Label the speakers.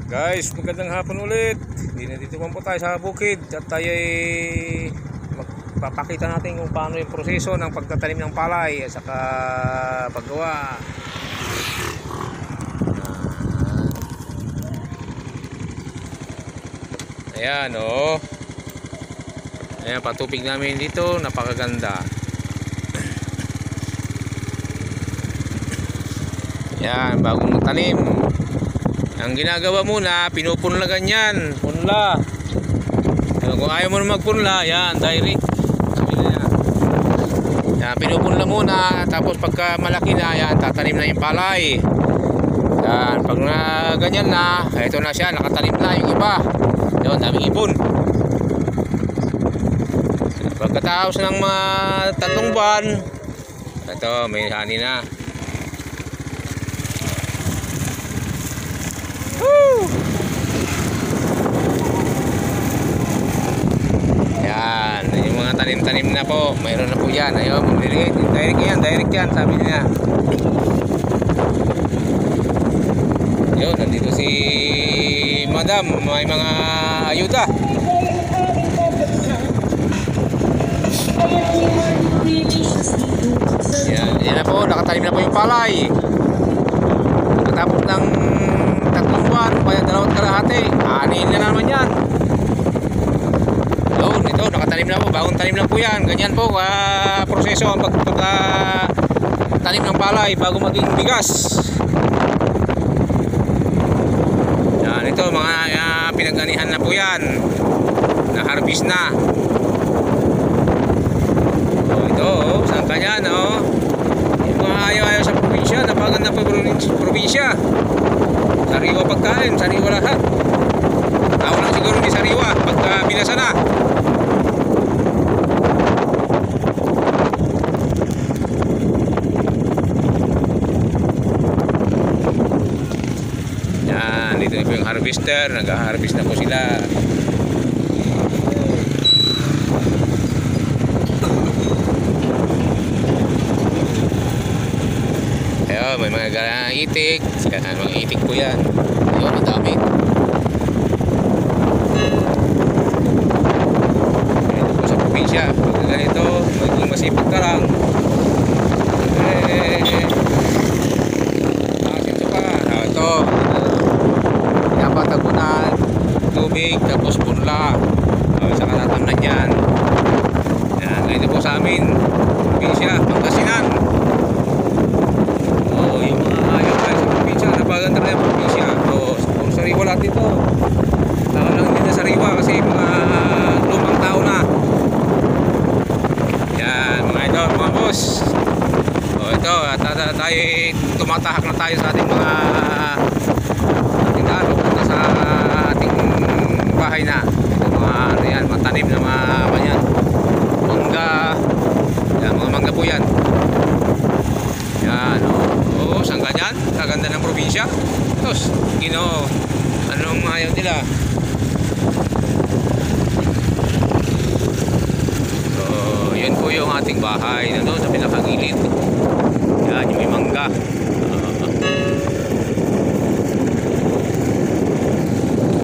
Speaker 1: Guys, magandang hapon ulit. Dito po tayo sa bukid at tayo ay magpapakita natin kung paano yung proseso ng pagtatanim ng palay at saka paggawa. Ayan oh. Ayan, patupig namin dito, napakaganda. Yan, bagong tanim. Ang ginagawa muna, pinupunlagan yan. Punla. Kung ayaw mo na magpunla, yan, direct. Yan, pinupunla muna. Tapos pagka malaki na, yan, tatanim na yung palay. Yan, pag na ganyan na, ito na siya, nakatanim na yung iba. Yan, daming ipon. Pagkatapos ng mga 3 buwan, ito, may hani na. Woo! Yan, yung mga tanim-tanim na po, mayroon na po yan. Ayaw, direct yan, sabi niya. Yun, nandito si Madam, may mga ayuda. Yan na po, nakatanim na po yung palay. Pagkatapos ng 3 buwan, kaya 2 kalahati, anin na naman yan. Yun, ito, nakatanim na po, bagong tanim na po yan. Ganyan po, proseso ang pagtatanim ng palay bago maging bigas. Yan, ito, mga pinag-anihan na po yan. Na-harvest na. Ito, saan ka yan, oh. Yung mga ayaw-ayaw sa probinsya, napaganda po yung probinsya. Sariwa pagkain, sariwa lahat. Ako lang siguro hindi sariwa pagka binasa na. Yan, dito na po yung harvester. Nag-harvest na po sila. Ayun, may mga itik. Mga itik po yan. Ayun, ang dami. Ayun po sa probinsya. Pag ganito, maging masipag ka lang. Nakasinto ka. Ito. Pinapatagunan. Tubig, tapos punla. Saka tatamnan yan. Yan, ganito po sa amin. Probinsya, Pangasinan. Napaganda na yung probinsya. Puro sariwa lahat dito. Saka lang din na sariwa kasi mga lumang tao na. Yan, mga idol, mga boss. Ito, tayo tumatahak na tayo sa ating mga tindahan. Punta sa ating bahay na. Ito mga ano yan, matanim na mga kanyan. Mangga. Yan, mga mangga po yan. Yan, oo, saan ganyan? Kaganda ng probinsya. Tapos, anong ayaw nila? So, yun po yung ating bahay na doon sa pinakagilid. Yan, yung may mangga.